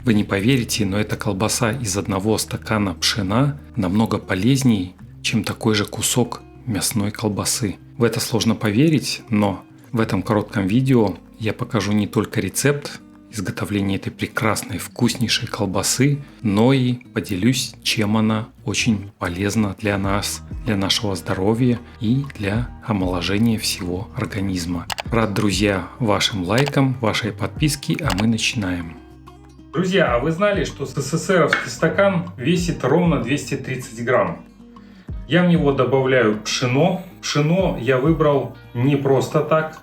Вы не поверите, но эта колбаса из одного стакана пшена намного полезнее, чем такой же кусок мясной колбасы. В это сложно поверить, но в этом коротком видео я покажу не только рецепт изготовления этой прекрасной вкуснейшей колбасы, но и поделюсь, чем она очень полезна для нас, для нашего здоровья и для омоложения всего организма. Рад, друзья, вашим лайкам, вашей подписке, а мы начинаем. Друзья, а вы знали, что СССРовский стакан весит ровно 230 грамм? Я в него добавляю пшено. Пшено я выбрал не просто так.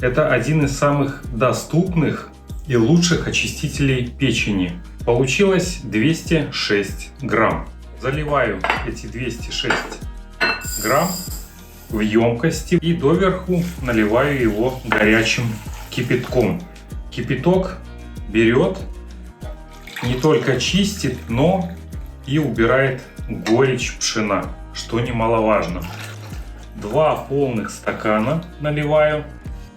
Это один из самых доступных и лучших очистителей печени. Получилось 206 грамм. Заливаю эти 206 грамм в емкости и доверху наливаю его горячим кипятком. Кипяток берет, не только чистит, но и убирает горечь пшена, что немаловажно. 2 полных стакана наливаю,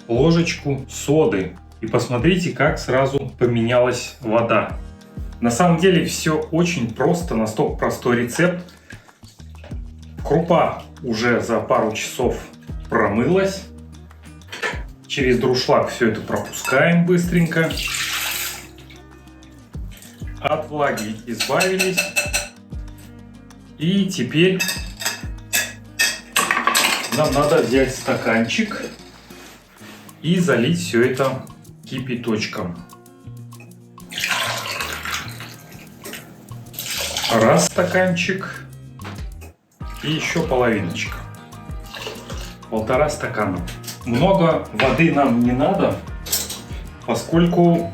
ложечку соды. И посмотрите, как сразу поменялась вода. На самом деле все очень просто, настолько простой рецепт. Крупа уже за пару часов промылась. Через дуршлаг все это пропускаем быстренько. От влаги избавились. И теперь нам надо взять стаканчик и залить все это кипяточком. Раз стаканчик и еще половиночка. 1,5 стакана. Много воды нам не надо, поскольку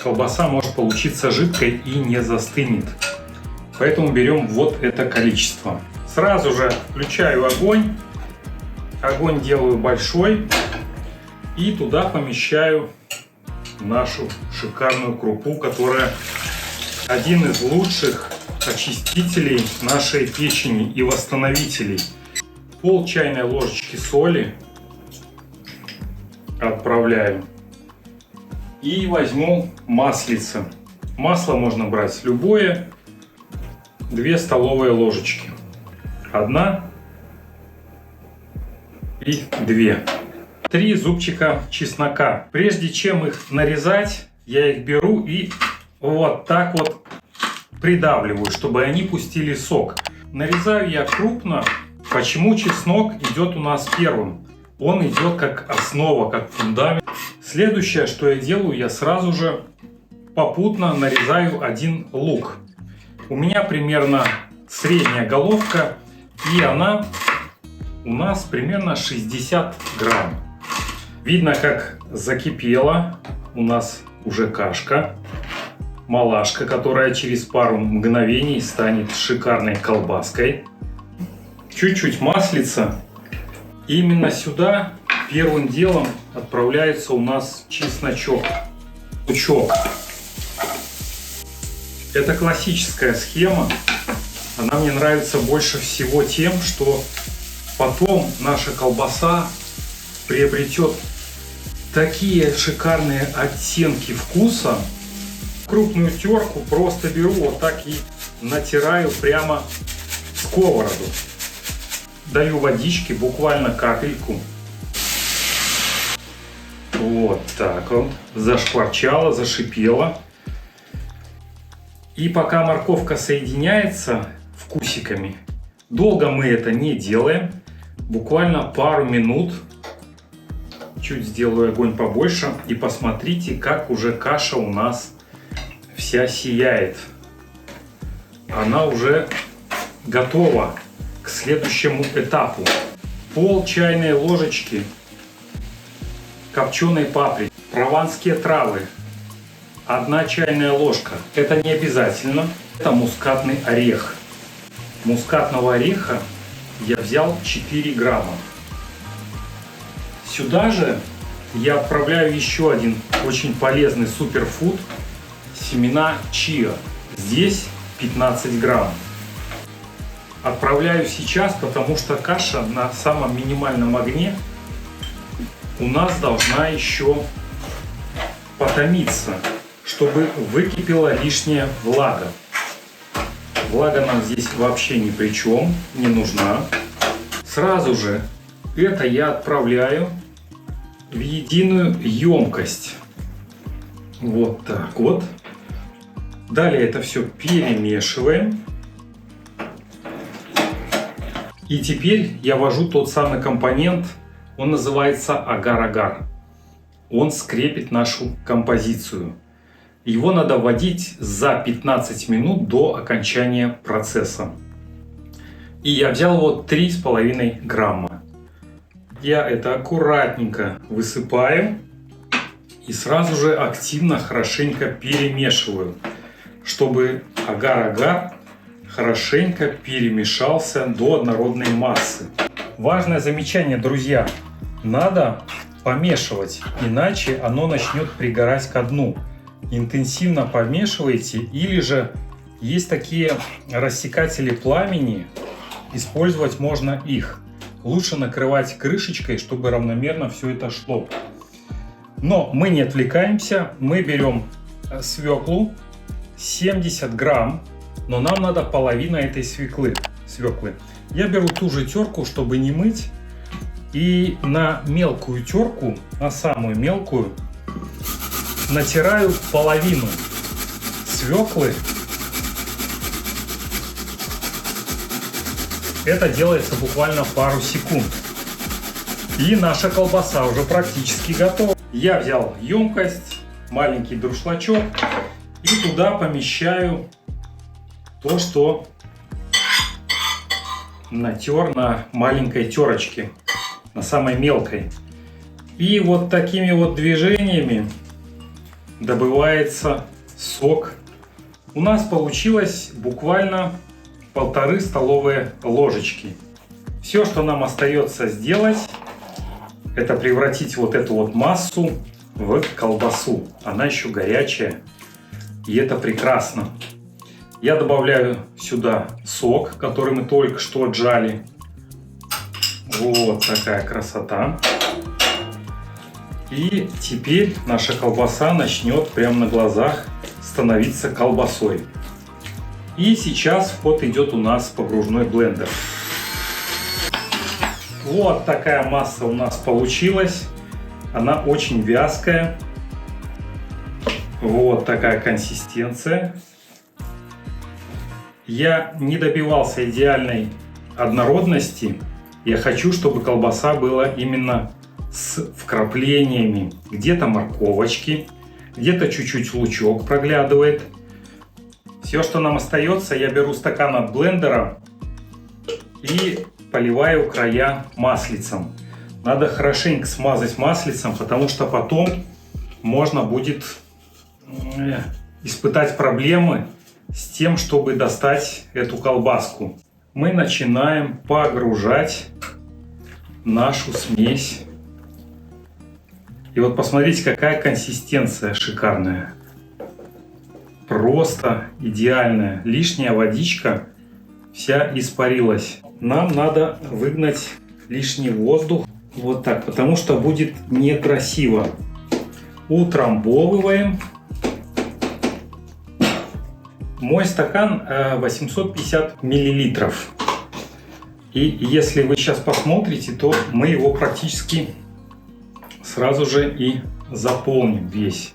колбаса может получиться жидкой и не застынет. Поэтому берем вот это количество. Сразу же включаю огонь. Огонь делаю большой. И туда помещаю нашу шикарную крупу, которая один из лучших очистителей нашей печени и восстановителей. Пол чайной ложечки соли отправляю. И возьму маслице. Масло можно брать любое. 2 столовые ложечки. 1 и 2. 3 зубчика чеснока. Прежде чем их нарезать, я их беру и вот так вот придавливаю, чтобы они пустили сок. Нарезаю я крупно. Почему чеснок идет у нас первым? Он идет как основа, как фундамент. Следующее, что я делаю, я сразу же попутно нарезаю 1 лук. У меня примерно средняя головка, и она у нас примерно 60 грамм. Видно, как закипела у нас уже кашка, малашка, которая через пару мгновений станет шикарной колбаской. Чуть-чуть маслица. Именно сюда первым делом отправляется у нас чесночок. Лучок. Это классическая схема. Она мне нравится больше всего тем, что потом наша колбаса приобретет такие шикарные оттенки вкуса. Крупную терку просто беру вот так и натираю прямо в сковороду. Даю водички, буквально капельку. Вот так вот. Зашкварчало, зашипело. И пока морковка соединяется вкусиками, долго мы это не делаем. Буквально пару минут. Чуть сделаю огонь побольше. И посмотрите, как уже каша у нас вся сияет. Она уже готова к следующему этапу. Пол чайной ложечки копченой паприки. Прованские травы. 1 чайная ложка. Это не обязательно. Это мускатный орех. Мускатного ореха я взял 4 грамма. Сюда же я отправляю еще один очень полезный суперфуд. Семена чиа. Здесь 15 грамм. Отправляю сейчас, потому что каша на самом минимальном огне у нас должна еще потомиться, чтобы выкипела лишняя влага. Влага нам здесь вообще ни при чем, не нужна. Сразу же это я отправляю в единую емкость. Вот так вот. Далее это все перемешиваем. И теперь я ввожу тот самый компонент, он называется агар-агар. Он скрепит нашу композицию. Его надо вводить за 15 минут до окончания процесса. И я взял его 3,5 грамма. Я это аккуратненько высыпаю и сразу же активно, хорошенько перемешиваю, чтобы агар-агар хорошенько перемешался до однородной массы. Важное замечание, друзья, надо помешивать, иначе оно начнет пригорать ко дну. Интенсивно помешивайте, или же есть такие рассекатели пламени, использовать можно их. Лучше накрывать крышечкой, чтобы равномерно все это шло. Но мы не отвлекаемся, мы берем свеклу 70 грамм, но нам надо половина этой свеклы. Я беру ту же терку, чтобы не мыть, и на мелкую терку, на самую мелкую, натираю половину свеклы. Это делается буквально пару секунд. И наша колбаса уже практически готова. Я взял емкость, маленький дуршлачок, и туда помещаю то, что натер на маленькой терочке, на самой мелкой. И вот такими вот движениями добывается сок. У нас получилось буквально 1,5 столовые ложечки. Все, что нам остается сделать, это превратить вот эту вот массу в колбасу. Она еще горячая, и это прекрасно. Я добавляю сюда сок, который мы только что отжали. Вот такая красота. И теперь наша колбаса начнет прямо на глазах становиться колбасой. И сейчас в ход идет у нас погружной блендер. Вот такая масса у нас получилась. Она очень вязкая. Вот такая консистенция. Я не добивался идеальной однородности. Я хочу, чтобы колбаса была именно с вкраплениями. Где-то морковочки, где-то чуть-чуть лучок проглядывает. Все, что нам остается, я беру стакан от блендера и поливаю края маслицем. Надо хорошенько смазать маслицем, потому что потом можно будет испытать проблемы с тем, чтобы достать эту колбаску. Мы начинаем погружать нашу смесь. И вот посмотрите, какая консистенция шикарная. Просто идеальная. Лишняя водичка вся испарилась. Нам надо выгнать лишний воздух. Вот так, потому что будет некрасиво. Утрамбовываем. Мой стакан 850 миллилитров. И если вы сейчас посмотрите, то мы его практически сразу же и заполним весь.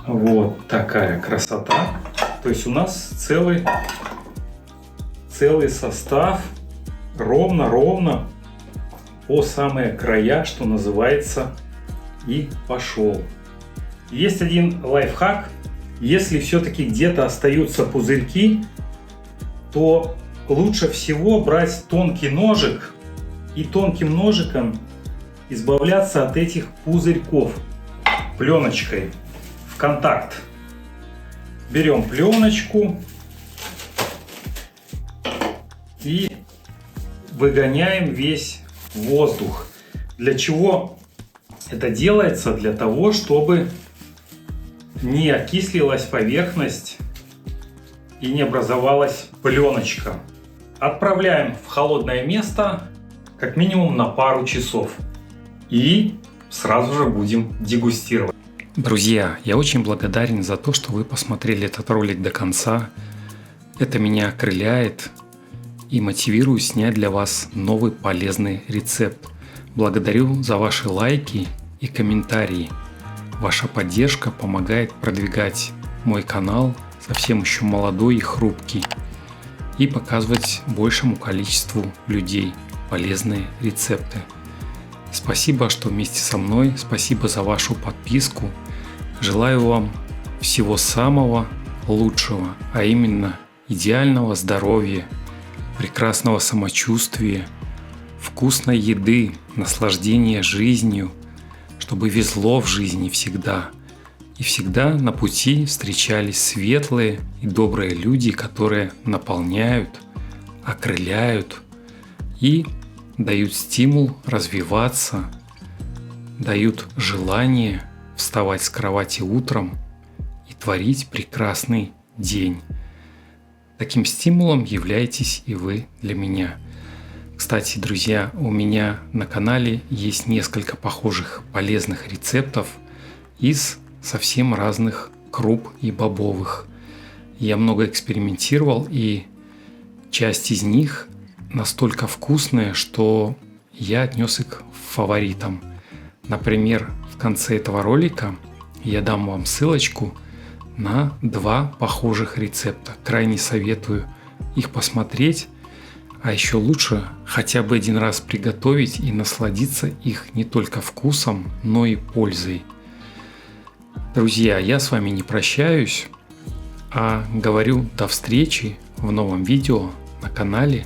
Вот такая красота. То есть у нас целый состав ровно по самые края, что называется, и пошел. Есть один лайфхак. Если все-таки где-то остаются пузырьки, то лучше всего брать тонкий ножик и тонким ножиком избавляться от этих пузырьков пленочкой в контакт. Берем пленочку и выгоняем весь воздух. Для чего это делается? Для того, чтобы не окислилась поверхность и не образовалась пленочка. Отправляем в холодное место как минимум на пару часов. И сразу же будем дегустировать. Друзья, я очень благодарен за то, что вы посмотрели этот ролик до конца. Это меня окрыляет и мотивирует снять для вас новый полезный рецепт. Благодарю за ваши лайки и комментарии. Ваша поддержка помогает продвигать мой канал, совсем еще молодой и хрупкий, и показывать большему количеству людей полезные рецепты. Спасибо, что вместе со мной, спасибо за вашу подписку. Желаю вам всего самого лучшего, а именно идеального здоровья, прекрасного самочувствия, вкусной еды, наслаждения жизнью, чтобы везло в жизни всегда. И всегда на пути встречались светлые и добрые люди, которые наполняют, окрыляют и дают стимул развиваться, дают желание вставать с кровати утром и творить прекрасный день. Таким стимулом являетесь и вы для меня. Кстати, друзья, у меня на канале есть несколько похожих полезных рецептов из совсем разных круп и бобовых. Я много экспериментировал, и часть из них настолько вкусная, что я отнес их к фаворитам. Например, в конце этого ролика я дам вам ссылочку на 2 похожих рецепта. Крайне советую их посмотреть, а еще лучше хотя бы один раз приготовить и насладиться их не только вкусом, но и пользой. Друзья, я с вами не прощаюсь, а говорю до встречи в новом видео на канале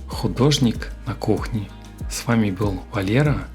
«Художник на кухне». С вами был Валера,